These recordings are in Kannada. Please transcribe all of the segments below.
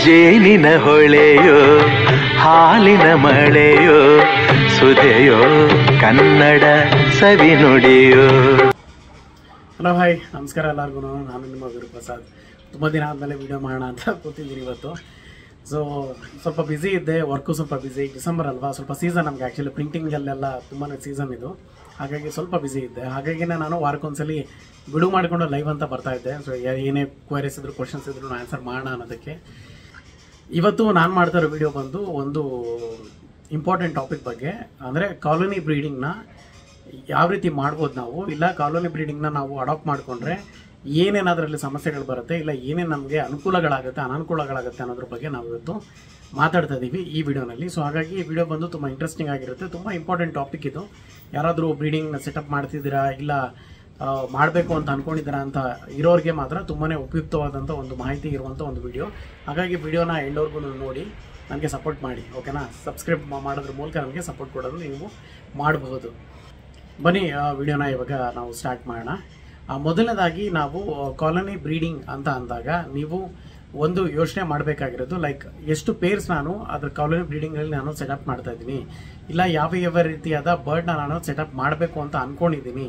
ಜೇನಿನ ಹೊಳೆಯೋ ಹಾಲಿನ ಮಳೆಯೋ ಸುಧೆಯೋ ಕನ್ನಡ ಸವಿ ನುಡಿಯೋ. ಹಲೋ ಹಾಯ್ ನಮಸ್ಕಾರ ಎಲ್ಲರಿಗೂ. ನಾನು ನಿಮ್ಮ ಗುರುಪ್ರಸಾದ್. ತುಂಬ ದಿನ ಆದಮೇಲೆ ವೀಡಿಯೋ ಮಾಡೋಣ ಅಂತ ಕೂತಿದ್ದೀನಿ ಇವತ್ತು. ಸೊ ಸ್ವಲ್ಪ ಬ್ಯುಸಿ ಇದ್ದೆ, ವರ್ಕು ಸ್ವಲ್ಪ ಬ್ಯುಸಿ. ಡಿಸೆಂಬರ್ ಅಲ್ವಾ, ಸ್ವಲ್ಪ ಸೀಸನ್ ನಮಗೆ ಆ್ಯಕ್ಚುಲಿ ಪ್ರಿಂಟಿಂಗಲ್ಲೆಲ್ಲ ತುಂಬಾ ಸೀಸನ್ ಇದು, ಹಾಗಾಗಿ ಸ್ವಲ್ಪ ಬ್ಯುಸಿ ಇದ್ದೆ. ಹಾಗಾಗಿ ನಾನು ವಾರಕ್ಕೊಂದ್ಸಲಿ ಬಿಡು ಮಾಡಿಕೊಂಡು ಲೈವ್ ಅಂತ ಬರ್ತಾಯಿದ್ದೆ. ಸೊ ಏನೇ ಕ್ವೈರೀಸ್ ಇದ್ರು, ಕ್ವಶನ್ಸ್ ಇದ್ರು ಆನ್ಸರ್ ಮಾಡೋಣ ಅನ್ನೋದಕ್ಕೆ ಇವತ್ತು ನಾನು ಮಾಡ್ತಾ ಇರೋ ವಿಡಿಯೋ ಬಂದು ಒಂದು ಇಂಪಾರ್ಟೆಂಟ್ ಟಾಪಿಕ್ ಬಗ್ಗೆ. ಅಂದರೆ ಕಾಲೋನಿ ಬ್ರೀಡಿಂಗ್ನ ಯಾವ ರೀತಿ ಮಾಡ್ಬೋದು ನಾವು, ಇಲ್ಲ ಕಾಲೋನಿ ಬ್ರೀಡಿಂಗ್ನ ನಾವು ಅಡಾಪ್ಟ್ ಮಾಡಿಕೊಂಡ್ರೆ ಏನೇನಾದ್ರಲ್ಲಿ ಸಮಸ್ಯೆಗಳು ಬರುತ್ತೆ, ಇಲ್ಲ ಏನೇನು ನಮಗೆ ಅನುಕೂಲಗಳಾಗುತ್ತೆ ಅನಾನುಕೂಲಗಳಾಗುತ್ತೆ ಅನ್ನೋದ್ರ ಬಗ್ಗೆ ನಾವು ಇವತ್ತು ಮಾತಾಡ್ತಾ ಇದ್ದೀವಿ ಈ ವಿಡಿಯೋನಲ್ಲಿ. ಸೊ ಹಾಗಾಗಿ ಈ ವಿಡಿಯೋ ಬಂದು ತುಂಬ ಇಂಟ್ರೆಸ್ಟಿಂಗ್ ಆಗಿರುತ್ತೆ, ತುಂಬ ಇಂಪಾರ್ಟೆಂಟ್ ಟಾಪಿಕ್ ಇದು. ಯಾರಾದರೂ ಬ್ರೀಡಿಂಗ್ನ ಸೆಟಪ್ ಮಾಡ್ತಿದ್ದೀರಾ, ಇಲ್ಲ ಮಾಡಬೇಕು ಅಂತ ಅಂದ್ಕೊಂಡಿದ್ದೀರಾ ಅಂತ ಇರೋರಿಗೆ ಮಾತ್ರ ತುಂಬಾ ಉಪಯುಕ್ತವಾದಂಥ ಒಂದು ಮಾಹಿತಿ ಇರುವಂಥ ಒಂದು ವಿಡಿಯೋ. ಹಾಗಾಗಿ ವಿಡಿಯೋನ ಎಂಡವರೆಗೂ ನೋಡಿ ನನಗೆ ಸಪೋರ್ಟ್ ಮಾಡಿ, ಓಕೆನಾ. ಸಬ್ಸ್ಕ್ರೈಬ್ ಮಾಡೋದ್ರ ಮೂಲಕ ನನಗೆ ಸಪೋರ್ಟ್ ಕೊಡೋದು ನೀವು ಮಾಡಬಹುದು. ಬನ್ನಿ ವಿಡಿಯೋನ ಇವಾಗ ನಾವು ಸ್ಟಾರ್ಟ್ ಮಾಡೋಣ. ಮೊದಲನೇದಾಗಿ ನಾವು ಕಾಲೋನಿ ಬ್ರೀಡಿಂಗ್ ಅಂತ ಅಂದಾಗ ನೀವು ಒಂದು ಯೋಚನೆ ಮಾಡಬೇಕಾಗಿರೋದು, ಲೈಕ್ ಎಷ್ಟು ಪೇರ್ಸ್ ನಾನು ಅದ್ರ ಕಾಲೋನಿ ಬ್ರೀಡಿಂಗಲ್ಲಿ ನಾನು ಸೆಟಪ್ ಮಾಡ್ತಾ ಇದ್ದೀನಿ, ಇಲ್ಲ ಯಾವ ರೀತಿಯಾದ ಬರ್ಡ್ನ ನಾನು ಸೆಟಪ್ ಮಾಡಬೇಕು ಅಂತ ಅಂದ್ಕೊಂಡಿದ್ದೀನಿ.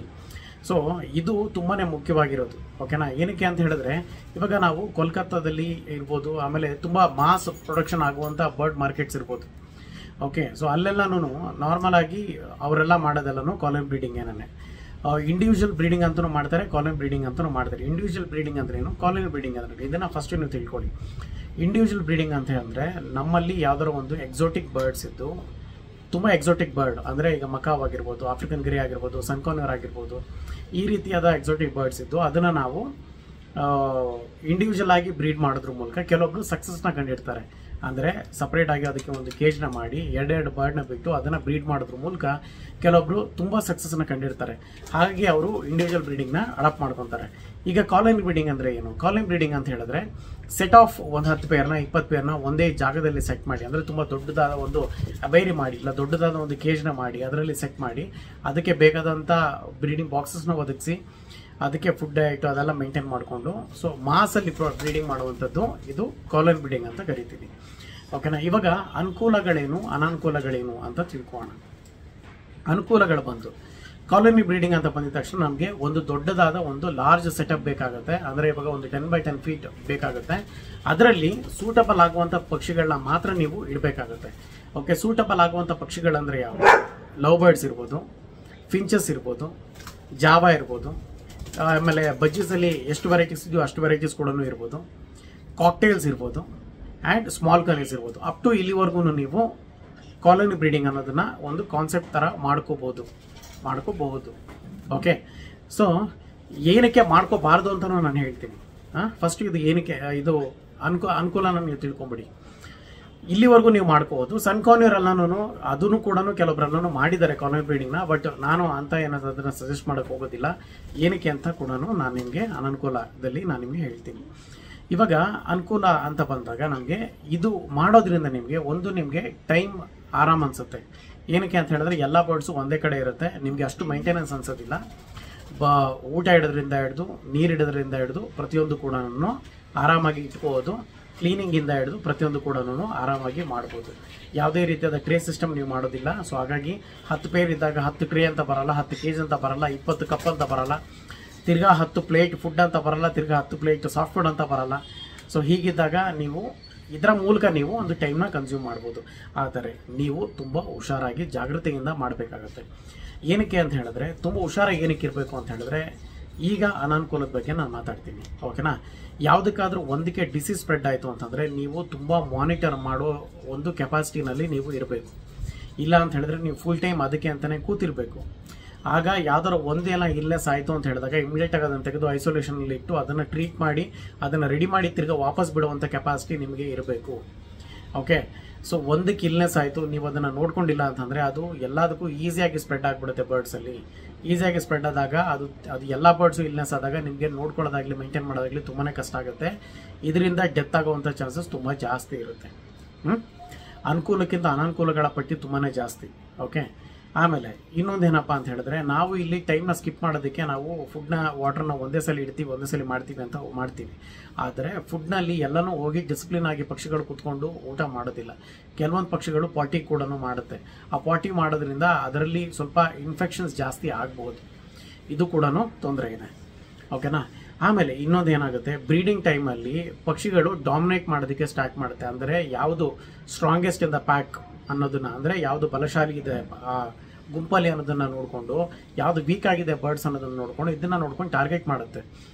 ಸೊ ಇದು ತುಂಬಾ ಮುಖ್ಯವಾಗಿರೋದು, ಓಕೆನಾ. ಏನಕ್ಕೆ ಅಂತ ಹೇಳಿದ್ರೆ, ಇವಾಗ ನಾವು ಕೋಲ್ಕತ್ತಾದಲ್ಲಿ ಇರ್ಬೋದು, ಆಮೇಲೆ ತುಂಬ ಮಾಸ್ ಪ್ರೊಡಕ್ಷನ್ ಆಗುವಂಥ ಬರ್ಡ್ ಮಾರ್ಕೆಟ್ಸ್ ಇರ್ಬೋದು, ಓಕೆ. ಸೊ ಅಲ್ಲೆಲ್ಲನೂ ನಾರ್ಮಲ್ ಆಗಿ ಅವರೆಲ್ಲ ಮಾಡೋದೆಲ್ಲನೂ ಕಾಲೋನಿ ಬ್ರೀಡಿಂಗ್ ಏನೇ. ಇಂಡಿವಿಜುವಲ್ ಬ್ರೀಡಿಂಗ್ ಅಂತಲೂ ಮಾಡ್ತಾರೆ, ಕಾಲೋನಿ ಬ್ರೀಡಿಂಗ್ ಅಂತಲೂ ಮಾಡ್ತಾರೆ. ಇಂಡಿವಿಜುವಲ್ ಬ್ರೀಡಿಂಗ್ ಅಂದ್ರೆ ಏನು, ಕಾಲೋನಿ ಬ್ರೀಡಿಂಗ್ ಅಂದ್ರೆ ಇದನ್ನು ಫಸ್ಟ್ ನೀವು ತಿಳ್ಕೊಳ್ಳಿ. ಇಂಡಿವಿಜುವಲ್ ಬ್ರೀಡಿಂಗ್ ಅಂತ ಹೇಳಿದ್ರೆ, ನಮ್ಮಲ್ಲಿ ಯಾವ್ದಾರ ಒಂದು ಎಕ್ಸೋಟಿಕ್ ಬರ್ಡ್ಸ್ ಇದ್ದು, ತುಂಬ ಎಕ್ಸೋಟಿಕ್ ಬರ್ಡ್ ಅಂದರೆ ಈಗ ಮಕಾವ್ ಆಗಿರ್ಬೋದು, ಆಫ್ರಿಕನ್ ಗ್ರೇ ಆಗಿರ್ಬೋದು, ಸನ್ಕಾನ್ವರ್ ಆಗಿರ್ಬೋದು, ಈ ರೀತಿಯಾದ ಎಕ್ಸೋಟಿಕ್ ಬರ್ಡ್ಸ್ ಇದ್ದು ಅದನ್ನು ನಾವು ಇಂಡಿವಿಜುವಲ್ ಆಗಿ ಬ್ರೀಡ್ ಮಾಡೋದ್ರ ಮೂಲಕ ಕೆಲವೊಬ್ರು ಸಕ್ಸಸ್ನ ಕಂಡಿಡ್ತಾರೆ. ಅಂದರೆ ಸಪ್ರೇಟ್ ಆಗಿ ಅದಕ್ಕೆ ಒಂದು ಕೇಜ್ನ ಮಾಡಿ ಎರಡೆರಡು ಬರ್ಡ್ನ ಬಿಟ್ಟು ಅದನ್ನು ಬ್ರೀಡ್ ಮಾಡೋದ್ರ ಮೂಲಕ ಕೆಲವೊಬ್ರು ತುಂಬ ಸಕ್ಸಸ್ನ ಕಂಡಿರ್ತಾರೆ. ಹಾಗಾಗಿ ಅವರು ಇಂಡಿವಿಜುವಲ್ ಬ್ರೀಡಿಂಗ್ನ ಅಡಾಪ್ಟ್ ಮಾಡ್ಕೊತಾರೆ. ಈಗ ಕಾಲೋನಿ ಬ್ರೀಡಿಂಗ್ ಅಂದರೆ ಏನು? ಕಾಲೋನಿ ಬ್ರೀಡಿಂಗ್ ಅಂತ ಹೇಳಿದ್ರೆ, ಸೆಟ್ ಆಫ್ ಒಂದು 10 ಪೇರ್ನ 20 ಪೇರ್ನ ಒಂದೇ ಜಾಗದಲ್ಲಿ ಸೆಟ್ ಮಾಡಿ, ಅಂದರೆ ತುಂಬ ದೊಡ್ಡದಾದ ಒಂದು ಅಬೈರಿ ಮಾಡಿ, ಇಲ್ಲ ದೊಡ್ಡದಾದ ಒಂದು ಕೇಜ್ನ ಮಾಡಿ ಅದರಲ್ಲಿ ಸೆಟ್ ಮಾಡಿ ಅದಕ್ಕೆ ಬೇಕಾದಂಥ ಬ್ರೀಡಿಂಗ್ ಬಾಕ್ಸಸ್ನ ಒದಗಿಸಿ ಅದಕ್ಕೆ ಫುಡ್ ಡಯಟ್ ಅದೆಲ್ಲ ಮೇಂಟೈನ್ ಮಾಡಿಕೊಂಡು ಸೊ ಮಾಸಲ್ಲಿ ಬ್ರೀಡಿಂಗ್ ಮಾಡುವಂಥದ್ದು ಇದು ಕಾಲೋನಿ ಬ್ರೀಡಿಂಗ್ ಅಂತ ಕರಿತೀವಿ, ಓಕೆನಾ. ಇವಾಗ ಅನುಕೂಲಗಳೇನು ಅನಾನುಕೂಲಗಳೇನು ಅಂತ ತಿಳ್ಕೊಳ್ಳೋಣ. ಅನುಕೂಲಗಳು ಬಂತು, ಕಾಲೋನಿ ಬ್ರೀಡಿಂಗ್ ಅಂತ ಬಂದಿದ ತಕ್ಷಣ ನಮಗೆ ಒಂದು ದೊಡ್ಡದಾದ ಒಂದು ಲಾರ್ಜ್ ಸೆಟಪ್ ಬೇಕಾಗುತ್ತೆ. ಅಂದರೆ ಇವಾಗ ಒಂದು 10x10 ಫೀಟ್ ಬೇಕಾಗುತ್ತೆ. ಅದರಲ್ಲಿ ಸೂಟಬಲ್ ಆಗುವಂಥ ಪಕ್ಷಿಗಳನ್ನ ಮಾತ್ರ ನೀವು ಇಡಬೇಕಾಗುತ್ತೆ, ಓಕೆ. ಸೂಟಬಲ್ ಆಗುವಂಥ ಪಕ್ಷಿಗಳಂದರೆ ಯಾವ? ಲವ್ ಬರ್ಡ್ಸ್ ಇರ್ಬೋದು, ಫಿಂಚಸ್ ಇರ್ಬೋದು, ಜಾವಾ ಇರ್ಬೋದು, ಆಮೇಲೆ ಬಜ್ಜೀಸಲ್ಲಿ ಎಷ್ಟು ವೆರೈಟೀಸ್ ಇದೆಯೋ ಅಷ್ಟು ವೆರೈಟೀಸ್ ಕೂಡ ಇರ್ಬೋದು, ಕಾಕ್ಟೇಲ್ಸ್ ಇರ್ಬೋದು, ಆ್ಯಂಡ್ ಸ್ಮಾಲ್ ಕನೀಸ್ ಇರ್ಬೋದು. ಅಪ್ ಟು ಇಲ್ಲಿವರೆಗೂ ನೀವು ಕಾಲೋನಿ ಬ್ರೀಡಿಂಗ್ ಅನ್ನೋದನ್ನ ಒಂದು ಕಾನ್ಸೆಪ್ಟ್ ಥರ ಮಾಡ್ಕೋಬಹುದು, ಓಕೆ. ಸೊ ಏನಕ್ಕೆ ಮಾಡ್ಕೋಬಾರ್ದು ಅಂತಲೂ ನಾನು ಹೇಳ್ತೀನಿ. ಫಸ್ಟ್ ಇದು ಏನಕ್ಕೆ ಇದು ಅನುಕೂಲನ ನೀವು ತಿಳ್ಕೊಂಬಿಡಿ. ಇಲ್ಲಿವರೆಗೂ ನೀವು ಮಾಡ್ಕೋಬೋದು. ಸನ್ಕಾನ್ವರ್ ಎಲ್ಲನೂ ಅದನ್ನು ಕೂಡ ಕೆಲವೊಬ್ಬರೆಲ್ಲನೂ ಮಾಡಿದ್ದಾರೆ ಕಾಲೋನಿ ಬ್ರೀಡಿಂಗ್ನ, ಬಟ್ ನಾನು ಅಂತ ಏನಾದ್ರು ಅದನ್ನು ಸಜೆಸ್ಟ್ ಮಾಡೋಕ್ಕೆ ಹೋಗೋದಿಲ್ಲ. ಏನಕ್ಕೆ ಅಂತ ಕೂಡ ನಾನು ನಿಮಗೆ ಅನನುಕೂಲದಲ್ಲಿ ನಾನು ನಿಮಗೆ ಹೇಳ್ತೀನಿ. ಇವಾಗ ಅನುಕೂಲ ಅಂತ ಬಂದಾಗ ನಮಗೆ ಇದು ಮಾಡೋದ್ರಿಂದ ನಿಮಗೆ ಟೈಮ್ ಆರಾಮ್ ಅನಿಸುತ್ತೆ. ಏನಕ್ಕೆ ಅಂತ ಹೇಳಿದ್ರೆ ಎಲ್ಲ ಬರ್ಡ್ಸು ಒಂದೇ ಕಡೆ ಇರುತ್ತೆ, ನಿಮಗೆ ಅಷ್ಟು ಮೈಂಟೆನೆನ್ಸ್ ಅನ್ಸೋದಿಲ್ಲ. ಊಟ ಇಡೋದ್ರಿಂದ ಹಿಡಿದು ನೀರು ಇಡೋದ್ರಿಂದ ಹಿಡಿದು ಪ್ರತಿಯೊಂದು ಕೂಡ ಆರಾಮಾಗಿ ಇಟ್ಕೋಬೋದು. ಕ್ಲೀನಿಂಗಿಂದ ಹಿಡಿದು ಪ್ರತಿಯೊಂದು ಕೂಡ ಆರಾಮಾಗಿ ಮಾಡ್ಬೋದು. ಯಾವುದೇ ರೀತಿಯಾದ ಟ್ರೇ ಸಿಸ್ಟಮ್ ನೀವು ಮಾಡೋದಿಲ್ಲ. ಸೊ ಹಾಗಾಗಿ 10 ಪೇರ್ ಇದ್ದಾಗ 10 ಟ್ರೇ ಅಂತ ಬರಲ್ಲ, 10 ಕೇಜ್ ಅಂತ ಬರಲ್ಲ, 20 ಕಪ್ ಅಂತ ಬರಲ್ಲ, ತಿರ್ಗಾ 10 ಪ್ಲೇಟ್ ಫುಡ್ ಅಂತ ಬರಲ್ಲ, ತಿರ್ಗಾ 10 ಪ್ಲೇಟ್ ಸಾಫ್ಟ್ ಫುಡ್ ಅಂತ ಬರಲ್ಲ. ಸೊ ಹೀಗಿದ್ದಾಗ ನೀವು ಇದರ ಮೂಲಕ ನೀವು ಒಂದು ಟೈಮ್ನ ಕನ್ಸ್ಯೂಮ್ ಮಾಡ್ಬೋದು. ಆದರೆ ನೀವು ತುಂಬ ಹುಷಾರಾಗಿ ಜಾಗೃತಿಯಿಂದ ಮಾಡಬೇಕಾಗತ್ತೆ. ಏನಕ್ಕೆ ಅಂತ ಹೇಳಿದ್ರೆ, ತುಂಬ ಹುಷಾರಾಗಿ ಏನಕ್ಕೆ ಇರಬೇಕು ಅಂತ ಹೇಳಿದ್ರೆ, ಈಗ ಅನಾನುಕೂಲದ ಬಗ್ಗೆ ನಾನು ಮಾತಾಡ್ತೀನಿ, ಓಕೆನಾ. ಯಾವುದಕ್ಕಾದ್ರೂ ಒಂದಕ್ಕೆ ಡಿಸೀಸ್ ಸ್ಪ್ರೆಡ್ ಆಯಿತು ಅಂತಂದರೆ ನೀವು ತುಂಬ ಮಾನಿಟರ್ ಮಾಡೋ ಒಂದು ಕೆಪಾಸಿಟಿನಲ್ಲಿ ನೀವು ಇರಬೇಕು. ಇಲ್ಲ ಅಂತ ಹೇಳಿದ್ರೆ ನೀವು ಫುಲ್ ಟೈಮ್ ಅದಕ್ಕೆ ಅಂತಲೇ ಕೂತಿರಬೇಕು. ಆಗ ಯಾವ್ದಾರು ಒಂದೇನ ಇಲ್ನೆಸ್ ಆಯಿತು ಅಂತ ಹೇಳಿದಾಗ ಇಮಿಡಿಯೇಟಾಗಿ ಅದನ್ನು ತೆಗೆದು ಐಸೋಲೇಷನಲ್ಲಿ ಇಟ್ಟು ಅದನ್ನು ಟ್ರೀಟ್ ಮಾಡಿ ಅದನ್ನು ರೆಡಿ ಮಾಡಿ ತಿರ್ಗಿ ವಾಪಸ್ ಬಿಡುವಂಥ ಕೆಪಾಸಿಟಿ ನಿಮಗೆ ಇರಬೇಕು, ಓಕೆ. ಸೊ ಒಂದಕ್ಕೆ ಇಲ್ನೆಸ್ ಆಯಿತು, ನೀವು ಅದನ್ನು ನೋಡ್ಕೊಂಡಿಲ್ಲ ಅಂತಂದರೆ ಅದು ಎಲ್ಲದಕ್ಕೂ ಈಸಿಯಾಗಿ ಸ್ಪ್ರೆಡ್ ಆಗಿಬಿಡುತ್ತೆ. ಬರ್ಡ್ಸಲ್ಲಿ ಈಸಿಯಾಗಿ ಸ್ಪ್ರೆಡ್ ಆದಾಗ ಅದು ಎಲ್ಲ ಬರ್ಡ್ಸು ಇಲ್ನೆಸ್ ಆದಾಗ ನಿಮಗೆ ನೋಡ್ಕೊಳ್ಳೋದಾಗಲಿ ಮೇಂಟೈನ್ ಮಾಡೋದಾಗಲಿ ತುಂಬಾ ಕಷ್ಟ ಆಗುತ್ತೆ. ಇದರಿಂದ ಡೆತ್ ಆಗುವಂಥ ಚಾನ್ಸಸ್ ತುಂಬ ಜಾಸ್ತಿ ಇರುತ್ತೆ. ಅನುಕೂಲಕ್ಕಿಂತ ಅನಾನುಕೂಲಗಳ ಪಟ್ಟಿ ತುಂಬಾ ಜಾಸ್ತಿ, ಓಕೆ. ಆಮೇಲೆ ಇನ್ನೊಂದೇನಪ್ಪ ಅಂತ ಹೇಳಿದ್ರೆ, ನಾವು ಇಲ್ಲಿ ಟೈಮ್ನ ಸ್ಕಿಪ್ ಮಾಡೋದಕ್ಕೆ ನಾವು ಫುಡ್ನ ವಾಟರ್ನ ಒಂದೇ ಸಲ ಇಡ್ತೀವಿ, ಒಂದೇ ಸಲ ಮಾಡ್ತೀವಿ ಅಂತ ಮಾಡ್ತೀವಿ. ಆದರೆ ಫುಡ್ನಲ್ಲಿ ಎಲ್ಲನೂ ಹೋಗಿ ಡಿಸಿಪ್ಲಿನ್ ಆಗಿ ಪಕ್ಷಿಗಳು ಕೂತ್ಕೊಂಡು ಊಟ ಮಾಡೋದಿಲ್ಲ. ಕೆಲವೊಂದು ಪಕ್ಷಿಗಳು ಪಾಟಿ ಕೂಡ ಮಾಡುತ್ತೆ. ಆ ಪಾಟಿ ಮಾಡೋದ್ರಿಂದ ಅದರಲ್ಲಿ ಸ್ವಲ್ಪ ಇನ್ಫೆಕ್ಷನ್ಸ್ ಜಾಸ್ತಿ ಆಗ್ಬೋದು. ಇದು ಕೂಡ ತೊಂದರೆ ಇದೆ. ಓಕೆನಾ. ಆಮೇಲೆ ಇನ್ನೊಂದು ಏನಾಗುತ್ತೆ, ಬ್ರೀಡಿಂಗ್ ಟೈಮಲ್ಲಿ ಪಕ್ಷಿಗಳು ಡಾಮಿನೇಟ್ ಮಾಡೋದಕ್ಕೆ ಸ್ಟಾರ್ಟ್ ಮಾಡುತ್ತೆ. ಅಂದರೆ ಯಾವುದು ಸ್ಟ್ರಾಂಗೆಸ್ಟ್ ಇನ್ ದ ಪ್ಯಾಕ್ ಅನ್ನೋದನ್ನ, ಅಂದರೆ ಯಾವುದು ಬಲಶಾಲಿ ಇದೆ ಆ ಗುಂಪಲ್ಲಿ ಅನ್ನೋದನ್ನು ನೋಡಿಕೊಂಡು, ಯಾವುದು ವೀಕ್ ಆಗಿದೆ ಬರ್ಡ್ಸ್ ಅನ್ನೋದನ್ನು ನೋಡಿಕೊಂಡು, ಇದನ್ನು ನೋಡ್ಕೊಂಡು ಟಾರ್ಗೆಟ್ ಮಾಡುತ್ತೆ.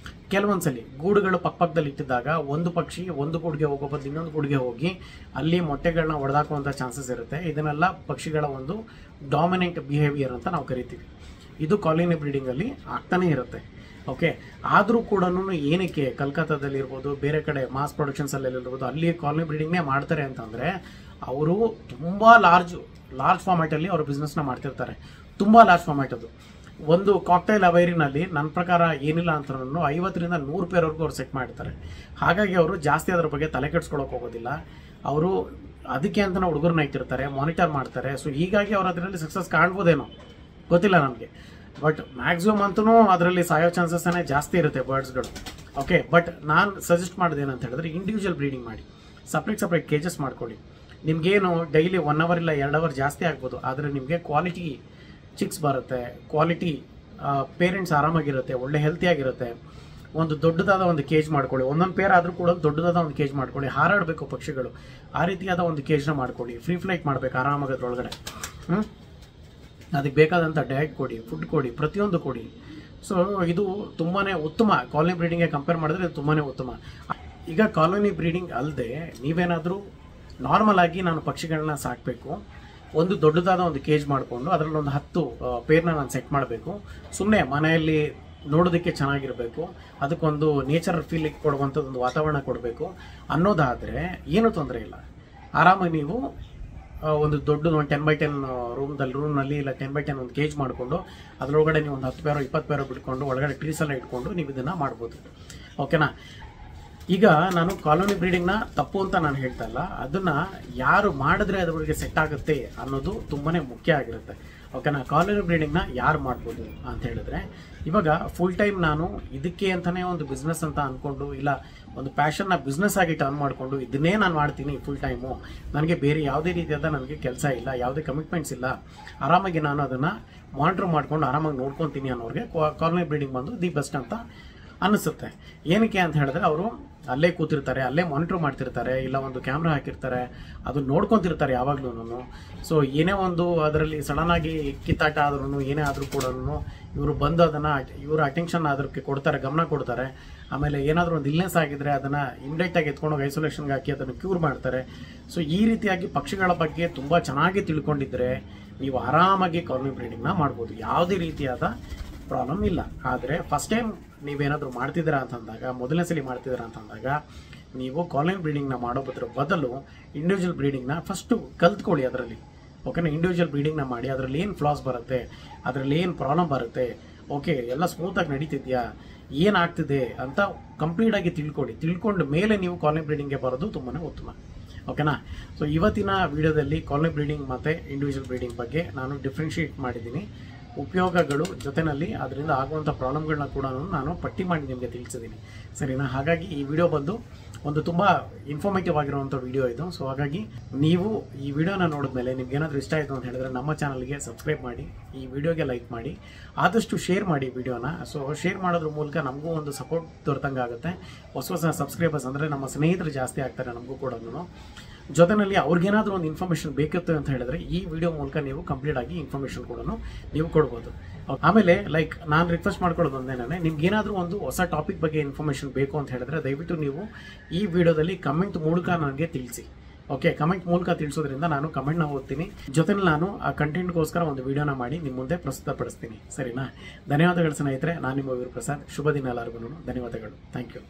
ಕೆಲವೊಂದ್ಸಲಿ ಗೂಡುಗಳು ಪಕ್ಕದಲ್ಲಿ ಇಟ್ಟಿದ್ದಾಗ ಒಂದು ಪಕ್ಷಿ ಒಂದು ಗೂಡಿಗೆ ಹೋಗೋ ಬದಲು ಇನ್ನೊಂದು ಗೂಡಿಗೆ ಹೋಗಿ ಅಲ್ಲಿ ಮೊಟ್ಟೆಗಳನ್ನ ಹೊಡೆದಾಕುವಂಥ ಚಾನ್ಸಸ್ ಇರುತ್ತೆ. ಇದನ್ನೆಲ್ಲ ಪಕ್ಷಿಗಳ ಒಂದು ಡಾಮಿನೆಂಟ್ ಬಿಹೇವಿಯರ್ ಅಂತ ನಾವು ಕರಿತೀವಿ. ಇದು ಕಾಲೋನಿ ಬ್ರೀಡಿಂಗಲ್ಲಿ ಆಗ್ತಾನೆ ಇರುತ್ತೆ. ಓಕೆ. ಆದರೂ ಕೂಡ ಏನಕ್ಕೆ ಕಲ್ಕತ್ತಾದಲ್ಲಿ ಇರ್ಬೋದು, ಬೇರೆ ಕಡೆ ಮಾಸ್ ಪ್ರೊಡಕ್ಷನ್ಸಲ್ಲಿರ್ಬೋದು, ಅಲ್ಲಿ ಕಾಲೋನಿ ಬ್ರೀಡಿಂಗ್ನೇ ಮಾಡ್ತಾರೆ ಅಂತಂದರೆ, ಅವರು ತುಂಬ ಲಾರ್ಜ್ ಫಾರ್ಮ್ಯಾಟಲ್ಲಿ ಅವರು ಬಿಸ್ನೆಸ್ನ ಮಾಡ್ತಿರ್ತಾರೆ. ತುಂಬ ಲಾರ್ಜ್ ಫಾರ್ಮ್ಯಾಟ್ ಅದು. ಒಂದು ಕಾಕ್ಟೈಲ್ ಅವೈರಿನಲ್ಲಿ ನನ್ನ ಪ್ರಕಾರ ಏನಿಲ್ಲ ಅಂತನೂ 50ರಿಂದ 100 ಪೇರ್ವರೆಗೂ ಅವ್ರು ಸೆಟ್ ಮಾಡಿರ್ತಾರೆ. ಹಾಗಾಗಿ ಅವರು ಜಾಸ್ತಿ ಅದ್ರ ಬಗ್ಗೆ ತಲೆ ಕೆಡಿಸ್ಕೊಳಕ್ಕೆ ಹೋಗೋದಿಲ್ಲ. ಅವರು ಅದಕ್ಕೆ ಅಂತ ಹುಡುಗರನ್ನ ಇಟ್ಟಿರ್ತಾರೆ, ಮಾನಿಟರ್ ಮಾಡ್ತಾರೆ. ಸೊ ಹೀಗಾಗಿ ಅವ್ರು ಅದರಲ್ಲಿ ಸಕ್ಸಸ್ ಕಾಣ್ಬೋದೇನೋ, ಗೊತ್ತಿಲ್ಲ ನಮಗೆ. ಬಟ್ ಮ್ಯಾಕ್ಸಿಮಮ್ ಅಂತೂ ಅದರಲ್ಲಿ ಸಾಯೋ ಚಾನ್ಸಸ್ಸೇ ಜಾಸ್ತಿ ಇರುತ್ತೆ ಬರ್ಡ್ಸ್ಗಳು. ಓಕೆ. ಬಟ್ ನಾನು ಸಜೆಸ್ಟ್ ಮಾಡೋದು ಏನಂತ ಹೇಳಿದ್ರೆ, ಇಂಡಿವಿಜುವಲ್ ಬ್ರೀಡಿಂಗ್ ಮಾಡಿ, ಸಪ್ರೇಟ್ ಕೇಜಸ್ ಮಾಡ್ಕೊಳ್ಳಿ. ನಿಮಗೇನು ಡೈಲಿ 1 ಅವರ್ ಇಲ್ಲ 2 ಅವರ್ ಜಾಸ್ತಿ ಆಗ್ಬೋದು, ಆದರೆ ನಿಮಗೆ ಕ್ವಾಲಿಟಿ ಚಿಕ್ಸ್ ಬರುತ್ತೆ, ಕ್ವಾಲಿಟಿ ಪೇರೆಂಟ್ಸ್ ಆರಾಮಾಗಿರುತ್ತೆ, ಒಳ್ಳೆ ಹೆಲ್ತಿಯಾಗಿರುತ್ತೆ. ಒಂದು ದೊಡ್ಡದಾದ ಒಂದು ಕೇಜ್ ಮಾಡ್ಕೊಳ್ಳಿ. ಒಂದೊಂದು ಪೇರ್ ಆದರೂ ಕೂಡ ದೊಡ್ಡದಾದ ಒಂದು ಕೇಜ್ ಮಾಡ್ಕೊಳ್ಳಿ. ಹಾರಾಡಬೇಕು ಪಕ್ಷಿಗಳು, ಆ ರೀತಿಯಾದ ಒಂದು ಕೇಜ್ನ ಮಾಡ್ಕೊಳ್ಳಿ. ಫ್ರೀ ಫ್ಲೈಟ್ ಮಾಡಬೇಕು ಆರಾಮಾಗೋದ್ರೊಳಗಡೆ. ಅದಕ್ಕೆ ಬೇಕಾದಂಥ ಡಯಟ್ ಕೊಡಿ, ಫುಡ್ ಕೊಡಿ, ಪ್ರತಿಯೊಂದು ಕೊಡಿ. ಸೊ ಇದು ತುಂಬಾ ಉತ್ತಮ. ಕಾಲೋನಿ ಬ್ರೀಡಿಂಗ್ಗೆ ಕಂಪೇರ್ ಮಾಡಿದ್ರೆ ಇದು ತುಂಬಾ ಉತ್ತಮ. ಈಗ ಕಾಲೋನಿ ಬ್ರೀಡಿಂಗ್ ಅಲ್ಲದೆ ನೀವೇನಾದರೂ ನಾರ್ಮಲ್ ಆಗಿ ನಾನು ಪಕ್ಷಿಗಳನ್ನ ಸಾಕಬೇಕು, ಒಂದು ದೊಡ್ಡದಾದ ಒಂದು ಕೇಜ್ ಮಾಡಿಕೊಂಡು ಅದರಲ್ಲಿ ಒಂದು 10 ಪೇರ್ನ ನಾನು ಸೆಟ್ ಮಾಡಬೇಕು. ಸುಮ್ಮನೆ ಮನೆಯಲ್ಲಿ ನೋಡೋದಕ್ಕೆ ಚೆನ್ನಾಗಿರಬೇಕು, ಅದಕ್ಕೊಂದು ನೇಚರ್ ಫೀಲ್ ಕೊಡುವಂಥದ್ದು ಒಂದು ವಾತಾವರಣ ಕೊಡಬೇಕು ಅನ್ನೋದಾದರೆ ಏನೂ ತೊಂದರೆ ಇಲ್ಲ. ಆರಾಮಾಗಿ ನೀವು ಒಂದು ದೊಡ್ಡದು ಒಂದು 10x10 ರೂಮ್ನಲ್ಲಿ ಇಲ್ಲ 10x10 ಒಂದು ಕೇಜ್ ಮಾಡಿಕೊಂಡು ಅದರೊಳಗಡೆ ನೀವು ಒಂದು 10 ಪೇರೋ 20 ಪೇರೋ ಬಿಟ್ಕೊಂಡು ಒಳಗಡೆ ಟ್ರೀಸ್ ಎಲ್ಲ ಇಟ್ಕೊಂಡು ನೀವು ಇದನ್ನು ಮಾಡ್ಬೋದು. ಓಕೆನಾ. ಈಗ ನಾನು ಕಾಲೋನಿ ಬ್ರೀಡಿಂಗ್ನ ತಪ್ಪು ಅಂತ ನಾನು ಹೇಳ್ತಾ ಇಲ್ಲ, ಅದನ್ನು ಯಾರು ಮಾಡಿದ್ರೆ ಅದ್ರಿಗೆ ಸೆಟ್ ಆಗುತ್ತೆ ಅನ್ನೋದು ತುಂಬಾ ಮುಖ್ಯ ಆಗಿರುತ್ತೆ. ಓಕೆನಾ. ಕಾಲೋನಿ ಬ್ರೀಡಿಂಗ್ನ ಯಾರು ಮಾಡ್ಬೋದು ಅಂತ ಹೇಳಿದ್ರೆ, ಇವಾಗ ಫುಲ್ ಟೈಮ್ ನಾನು ಇದಕ್ಕೆ ಅಂತಲೇ ಒಂದು ಬಿಸ್ನೆಸ್ ಅಂತ ಅಂದ್ಕೊಂಡು, ಇಲ್ಲ ಒಂದು ಪ್ಯಾಷನ್ನ ಬಿಸ್ನೆಸ್ ಆಗಿ ಟರ್ನ್ ಮಾಡಿಕೊಂಡು ಇದನ್ನೇ ನಾನು ಮಾಡ್ತೀನಿ ಫುಲ್ ಟೈಮು, ನನಗೆ ಬೇರೆ ಯಾವುದೇ ರೀತಿಯಾದ ನನಗೆ ಕೆಲಸ ಇಲ್ಲ, ಯಾವುದೇ ಕಮಿಟ್ಮೆಂಟ್ಸ್ ಇಲ್ಲ, ಆರಾಮಾಗಿ ನಾನು ಅದನ್ನು ಮಾನಿಟ್ರ್ ಮಾಡ್ಕೊಂಡು ಆರಾಮಾಗಿ ನೋಡ್ಕೊತೀನಿ ಅನ್ನೋರಿಗೆ ಕಾಲೋನಿ ಬ್ರೀಡಿಂಗ್ ಬಂದು ದಿ ಬೆಸ್ಟ್ ಅಂತ ಅನಿಸುತ್ತೆ. ಏನಕ್ಕೆ ಅಂತ ಹೇಳಿದ್ರೆ, ಅವರು ಅಲ್ಲೇ ಕೂತಿರ್ತಾರೆ, ಅಲ್ಲೇ ಮಾನಿಟ್ರ್ ಮಾಡ್ತಿರ್ತಾರೆ, ಇಲ್ಲ ಒಂದು ಕ್ಯಾಮ್ರಾ ಹಾಕಿರ್ತಾರೆ, ಅದು ನೋಡ್ಕೊತಿರ್ತಾರೆ ಯಾವಾಗ್ಲೂ. ಸೊ ಏನೇ ಒಂದು ಅದರಲ್ಲಿ ಸಡನ್ನಾಗಿ ಕಿತ್ತಾಟ ಆದ್ರೂ ಏನೇ ಆದರೂ ಕೂಡ ಇವರು ಬಂದು ಅದನ್ನು ಇವರು ಅಟೆನ್ಷನ್ ಅದಕ್ಕೆ ಕೊಡ್ತಾರೆ, ಗಮನ ಕೊಡ್ತಾರೆ. ಆಮೇಲೆ ಏನಾದರೂ ಒಂದು ಇಲ್ನೆಸ್ ಆಗಿದ್ರೆ ಅದನ್ನು ಇಮಿಡಿಯೇಟಾಗಿ ಎತ್ಕೊಂಡೋಗಿ ಐಸೋಲೇಷನ್ಗೆ ಹಾಕಿ ಅದನ್ನು ಕ್ಯೂರ್ ಮಾಡ್ತಾರೆ. ಸೊ ಈ ರೀತಿಯಾಗಿ ಪಕ್ಷಿಗಳ ಬಗ್ಗೆ ತುಂಬ ಚೆನ್ನಾಗಿ ತಿಳ್ಕೊಂಡಿದ್ರೆ ನೀವು ಆರಾಮಾಗಿ ಕಾಲೋನಿ ಬ್ರೀಡಿಂಗ್ನ ಮಾಡ್ಬೋದು, ಯಾವುದೇ ರೀತಿಯಾದ ಪ್ರಾಬ್ಲಮ್ ಇಲ್ಲ. ಆದರೆ ಫಸ್ಟ್ ಟೈಮ್ ನೀವೇನಾದರೂ ಮಾಡ್ತಿದ್ದೀರಾ ಅಂತಂದಾಗ, ಮೊದಲನೇ ಸಲ ಮಾಡ್ತಿದ್ದೀರಾ ಅಂತಂದಾಗ, ನೀವು ಕಾಲೋನಿ ಬ್ರೀಡಿಂಗ್ನ ಮಾಡೋದ್ರ ಬದಲು ಇಂಡಿವಿಜುವಲ್ ಬ್ರೀಡಿಂಗ್ನ ಫಸ್ಟು ಕಲ್ತ್ಕೊಳ್ಳಿ ಅದರಲ್ಲಿ. ಓಕೆನಾ. ಇಂಡಿವಿಜುವಲ್ ಬ್ರೀಡಿಂಗ್ನ ಮಾಡಿ, ಅದರಲ್ಲಿ ಏನು ಫ್ಲಾಸ್ ಬರುತ್ತೆ, ಅದರಲ್ಲಿ ಏನು ಪ್ರಾಬ್ಲಮ್ ಬರುತ್ತೆ, ಓಕೆ ಎಲ್ಲ ಸ್ಮೂತಾಗಿ ನಡೀತಿದೆಯಾ, ಏನಾಗ್ತಿದೆ ಅಂತ ಕಂಪ್ಲೀಟಾಗಿ ತಿಳ್ಕೊಂಡು ಮೇಲೆ ನೀವು ಕಾಲೋನಿ ಬ್ರೀಡಿಂಗ್ಗೆ ಬರೋದು ತುಂಬಾ ಉತ್ತಮ. ಓಕೆನಾ. ಸೊ ಇವತ್ತಿನ ವಿಡಿಯೋದಲ್ಲಿ ಕಾಲೋನಿ ಬ್ರೀಡಿಂಗ್ ಮತ್ತು ಇಂಡಿವಿಜುವಲ್ ಬ್ರೀಡಿಂಗ್ ಬಗ್ಗೆ ನಾನು ಡಿಫ್ರೆನ್ಷಿಯೇಟ್ ಮಾಡಿದ್ದೀನಿ. ಉಪಯೋಗಗಳು ಜೊತೆಯಲ್ಲಿ ಅದರಿಂದ ಆಗುವಂಥ ಪ್ರಾಬ್ಲಮ್ಗಳನ್ನ ಕೂಡ ನಾನು ಪಟ್ಟಿ ಮಾಡಿ ನಿಮಗೆ ತಿಳಿಸಿದ್ದೀನಿ, ಸರಿನಾ. ಹಾಗಾಗಿ ಈ ವಿಡಿಯೋ ಬಂದು ಒಂದು ತುಂಬ ಇನ್ಫಾರ್ಮೇಟಿವ್ ಆಗಿರುವಂಥ ವಿಡಿಯೋ ಇದು. ಸೊ ಹಾಗಾಗಿ ನೀವು ಈ ವಿಡಿಯೋನ ನೋಡಿದ್ಮೇಲೆ ನಿಮ್ಗೆ ಏನಾದರೂ ಇಷ್ಟ ಆಯಿತು ಅಂತ ಹೇಳಿದ್ರೆ ನಮ್ಮ ಚಾನಲ್ಗೆ ಸಬ್ಸ್ಕ್ರೈಬ್ ಮಾಡಿ, ಈ ವಿಡಿಯೋಗೆ ಲೈಕ್ ಮಾಡಿ, ಆದಷ್ಟು ಶೇರ್ ಮಾಡಿ ವಿಡಿಯೋನ. ಸೊ ಶೇರ್ ಮಾಡೋದ್ರ ಮೂಲಕ ನಮಗೂ ಒಂದು ಸಪೋರ್ಟ್ ದೊರೆತಂಗೆ ಆಗುತ್ತೆ. ಹೊಸ ಸಬ್ಸ್ಕ್ರೈಬರ್ಸ್ ಅಂದರೆ ನಮ್ಮ ಸ್ನೇಹಿತರು ಜಾಸ್ತಿ ಆಗ್ತಾರೆ ನಮಗೂ ಕೂಡ. ಜೊತೆಯಲ್ಲಿ ಅವ್ರಿಗೇನಾದರೂ ಒಂದು ಇನ್ಫಾರ್ಮೇಷನ್ ಬೇಕಿತ್ತು ಅಂತ ಹೇಳಿದ್ರೆ ಈ ವಿಡಿಯೋ ಮೂಲಕ ನೀವು ಕಂಪ್ಲೀಟ್ ಆಗಿ ಇನ್ಫಾರ್ಮೇಷನ್ ಕೂಡ ನೀವು ಕೊಡ್ಬೋದು. ಆಮೇಲೆ ನಾನು ರಿಕ್ವೆಸ್ಟ್ ಮಾಡ್ಕೊಳ್ಳೋದು ಒಂದೇನೇ, ನಿಮ್ಗೆ ಏನಾದರೂ ಒಂದು ಹೊಸ ಟಾಪಿಕ್ ಬಗ್ಗೆ ಇನ್ಫಾರ್ಮೇಷನ್ ಬೇಕು ಅಂತ ಹೇಳಿದ್ರೆ ದಯವಿಟ್ಟು ನೀವು ಈ ವಿಡಿಯೋದಲ್ಲಿ ಕಮೆಂಟ್ ಮೂಲಕ ನನಗೆ ತಿಳಿಸಿ. ಓಕೆ. ಕಮೆಂಟ್ ಮೂಲಕ ತಿಳಿಸೋದ್ರಿಂದ ನಾನು ಕಮೆಂಟ್ನ ಓದ್ತೀನಿ, ಜೊತೆಲಿ ನಾನು ಆ ಕಂಟೆಂಟ್ಗೋಸ್ಕರ ಒಂದು ವಿಡಿಯೋನ ಮಾಡಿ ನಿಮ್ಮ ಮುಂದೆ ಪ್ರಸ್ತುತಪಡಿಸ್ತೀನಿ, ಸರಿನಾ. ಧನ್ಯವಾದಗಳು ಸ್ನೇಹಿತರೆ. ನಾನು ನಿಮ್ಮ ವೀರಪ್ರಸಾದ್. ಶುಭ ದಿನ ಎಲ್ಲರಿಗೂ. ಧನ್ಯವಾದಗಳು. Thank you.